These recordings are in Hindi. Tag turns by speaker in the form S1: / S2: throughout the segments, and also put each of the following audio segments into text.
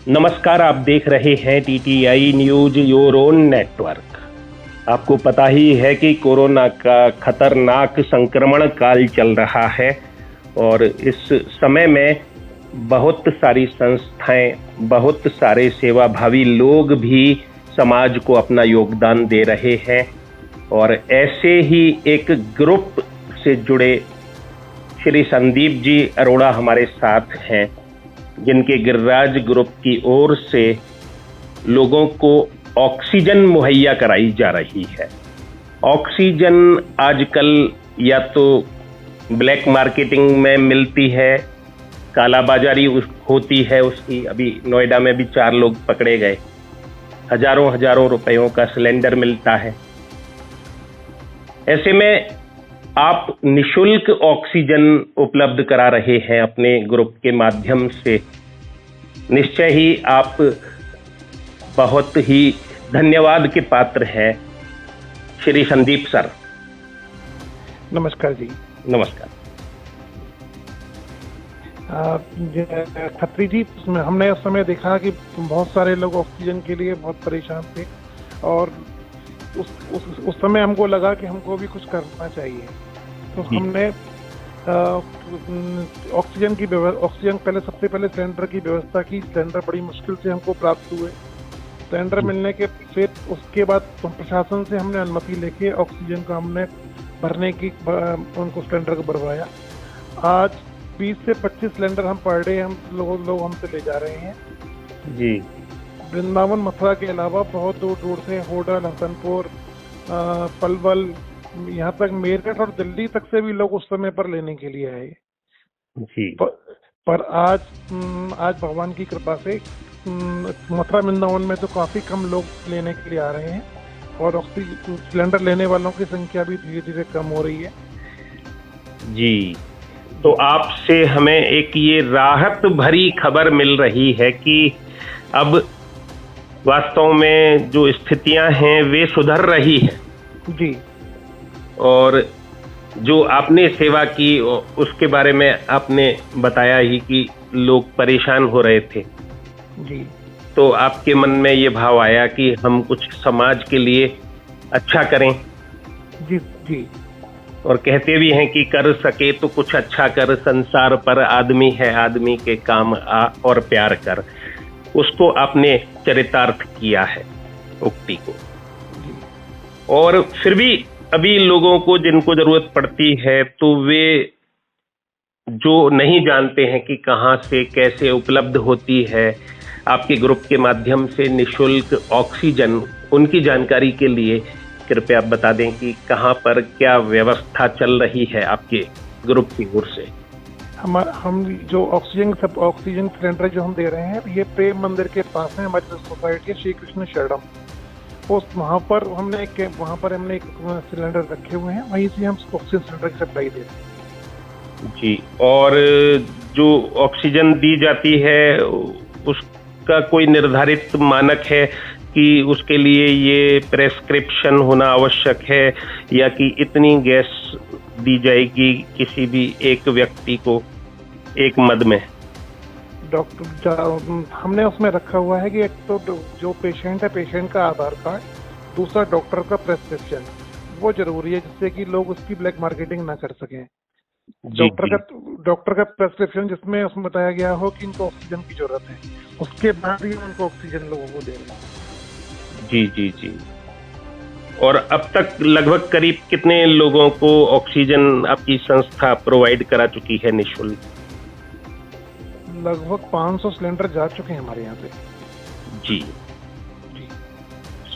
S1: नमस्कार, आप देख रहे हैं TTI news your own network. आपको पता ही है कि कोरोना का खतरनाक संक्रमण काल चल रहा है और इस समय में बहुत सारी संस्थाएं, बहुत सारे सेवाभावी लोग भी समाज को अपना योगदान दे रहे हैं और ऐसे ही एक ग्रुप से जुड़े श्री संदीप जी अरोड़ा हमारे साथ हैं, जिनके गिरिराज ग्रुप की ओर से लोगों को ऑक्सीजन मुहैया कराई जा रही है। ऑक्सीजन आजकल या तो ब्लैक मार्केटिंग में मिलती है, कालाबाजारी होती है उसकी। अभी नोएडा में भी 4 लोग पकड़े गए, हजारों रुपयों का सिलेंडर मिलता है। ऐसे में आप निशुल्क ऑक्सीजन उपलब्ध करा रहे हैं अपने ग्रुप के माध्यम से। निश्चय ही आप बहुत ही धन्यवाद के पात्र हैं श्री संदीप सर।
S2: नमस्कार जी।
S1: नमस्कार।
S2: खत्री जी, हमने उस समय देखा कि बहुत सारे लोग ऑक्सीजन के लिए बहुत परेशान थे और उस समय हमको लगा कि हमको भी कुछ करना चाहिए। तो हमने ऑक्सीजन सबसे पहले सिलेंडर की व्यवस्था की। सिलेंडर बड़ी मुश्किल से हमको प्राप्त हुए। सिलेंडर मिलने के फिर उसके बाद प्रशासन से हमने अनुमति लेके ऑक्सीजन का हमने भरने की उनको सिलेंडर को भरवाया। आज 20 से 25 सिलेंडर हम पर डे हम लोग हमसे ले जा रहे हैं
S1: जी।
S2: वृंदावन मथुरा के अलावा बहुत दूर से होडल, हसनपुर, पलवल, यहाँ तक मेरठ और दिल्ली तक से भी लोग उस समय पर लेने के लिए आए
S1: जी।
S2: पर आज भगवान की कृपा से मथुरा वृंदावन में तो काफी कम लोग लेने के लिए आ रहे हैं और ऑक्सीजन सिलेंडर लेने वालों की संख्या भी धीरे धीरे कम हो रही है
S1: जी। तो आपसे हमें एक ये राहत भरी खबर मिल रही है कि अब वास्तव में जो स्थितियां हैं वे सुधर रही हैं
S2: जी।
S1: और जो आपने सेवा की उसके बारे में आपने बताया ही कि लोग परेशान हो रहे थे
S2: जी।
S1: तो आपके मन में ये भाव आया कि हम कुछ समाज के लिए अच्छा करें।
S2: जी जी।
S1: और कहते भी हैं कि कर सके तो कुछ अच्छा कर, संसार पर आदमी है, आदमी के काम आ और प्यार कर। उसको आपने चरितार्थ किया है उक्ति को। और फिर भी अभी लोगों को जिनको जरूरत पड़ती है तो वे जो नहीं जानते हैं कि कहाँ से कैसे उपलब्ध होती है आपके ग्रुप के माध्यम से निशुल्क ऑक्सीजन, उनकी जानकारी के लिए कृपया बता दें कि कहाँ पर क्या व्यवस्था चल रही है आपके ग्रुप की ओर से।
S2: हम जो ऑक्सीजन सिलेंडर जो हम दे रहे हैं ये प्रेम मंदिर के पास है, हमारी सोसाइटी श्री कृष्ण शरणम। वहाँ पर हमने एक सिलेंडर रखे हुए हैं, वहीं से हम ऑक्सीजन सिलेंडर की सप्लाई दे रहे हैं
S1: जी। और जो ऑक्सीजन दी जाती है उसका कोई निर्धारित मानक है कि उसके लिए ये प्रेस्क्रिप्शन होना आवश्यक है या कि इतनी गैस दी जाएगी किसी भी एक व्यक्ति को एक मद में?
S2: डॉक्टर हमने उसमें रखा हुआ है कि एक तो जो पेशेंट है, पेशेंट का आधार कार्ड, दूसरा डॉक्टर का प्रेस्क्रिप्शन, वो जरूरी है जिससे कि लोग उसकी ब्लैक मार्केटिंग ना कर सकें। डॉक्टर का प्रेस्क्रिप्शन जिसमें उसमें बताया गया हो कि इनको ऑक्सीजन की जरूरत है, उसके बाद ही उनको ऑक्सीजन लोगों को दे रहे हैं।
S1: जी जी जी। और अब तक लगभग करीब कितने लोगों को ऑक्सीजन आपकी संस्था प्रोवाइड करा चुकी है निःशुल्क?
S2: लगभग 500 सिलेंडर जा चुके हैं हमारे यहाँ से
S1: जी।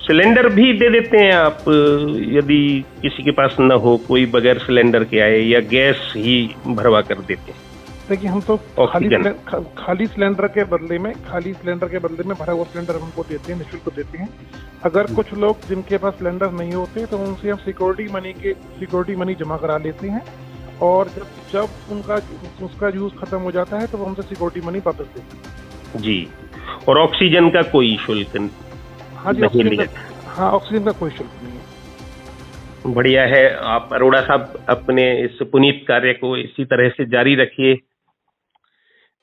S1: सिलेंडर भी दे देते हैं आप यदि किसी के पास न हो, कोई बगैर सिलेंडर के आए, या गैस ही भरवा कर देते हैं?
S2: देखिए, हम तो खाली सिलेंडर के बदले में भरा हुआ सिलेंडर हमको देते हैं, निःशुल्क देते हैं। अगर कुछ लोग जिनके पास सिलेंडर नहीं होते तो उनसे हम सिक्योरिटी मनी जमा करा लेते हैं और जब उसका यूज खत्म हो जाता है तो वो हमसे सिक्योरिटी मनी वापस देते हैं
S1: जी। और ऑक्सीजन का कोई शुल्क?
S2: हाँ जी, ऑक्सीजन का कोई शुल्क नहीं है।
S1: बढ़िया है। आप अरोड़ा साहब अपने इस पुनीत कार्य को इसी तरह से जारी रखिए।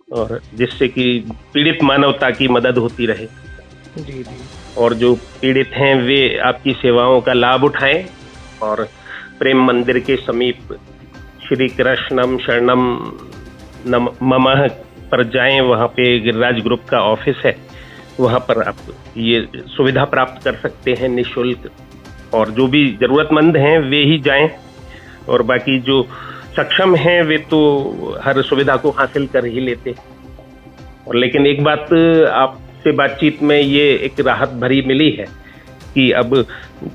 S1: और जिससे कि पीड़ित मानवता की मदद होती रहे।
S2: जी जी।
S1: और जो पीड़ित हैं वे आपकी सेवाओं का लाभ उठाएं और प्रेम मंदिर के समीप श्री कृष्णम शरणम ममः पर जाएं। वहाँ पे गिरिराज ग्रुप का ऑफिस है, वहाँ पर आप ये सुविधा प्राप्त कर सकते हैं निःशुल्क। और जो भी जरूरतमंद हैं वे ही जाएं, और बाकी जो सक्षम हैं वे तो हर सुविधा को हासिल कर ही लेते। और लेकिन एक बात आपसे बातचीत में ये एक राहत भरी मिली है कि अब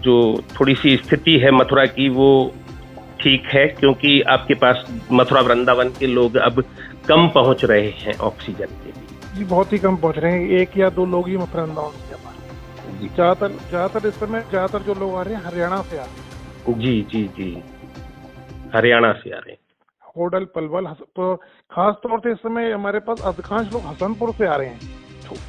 S1: जो थोड़ी सी स्थिति है मथुरा की वो ठीक है, क्योंकि आपके पास मथुरा वृंदावन के लोग अब कम पहुंच रहे हैं ऑक्सीजन के लिए।
S2: जी बहुत ही कम पहुंच रहे हैं, 1 या 2 लोग ही मथुरा वृंदावन से आ रहे हैं। ज्यादातर इस समय ज्यादातर जो लोग आ रहे हैं हरियाणा से आ रहे हैं। जी
S1: जी जी, हरियाणा से आ रहे हैं।
S2: होडल पलवल तो खास तौर से इस समय हमारे पास अधिकांश लोग हसनपुर से आ रहे हैं।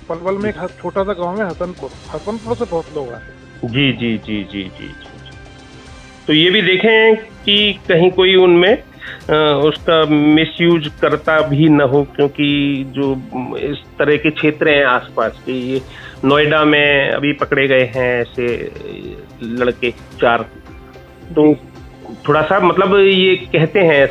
S2: पलवल में एक छोटा सा गांव है हसनपुर से बहुत लोग आ रहे हैं। जी
S1: जी जी जी जी जी। तो ये भी देखें कि कहीं कोई उनमें उसका मिसयूज करता भी न हो, क्योंकि जो इस तरह के क्षेत्र हैं आसपास के, ये नोएडा में अभी पकड़े गए हैं ऐसे लड़के 4, तो थोड़ा सा मतलब ये कहते हैं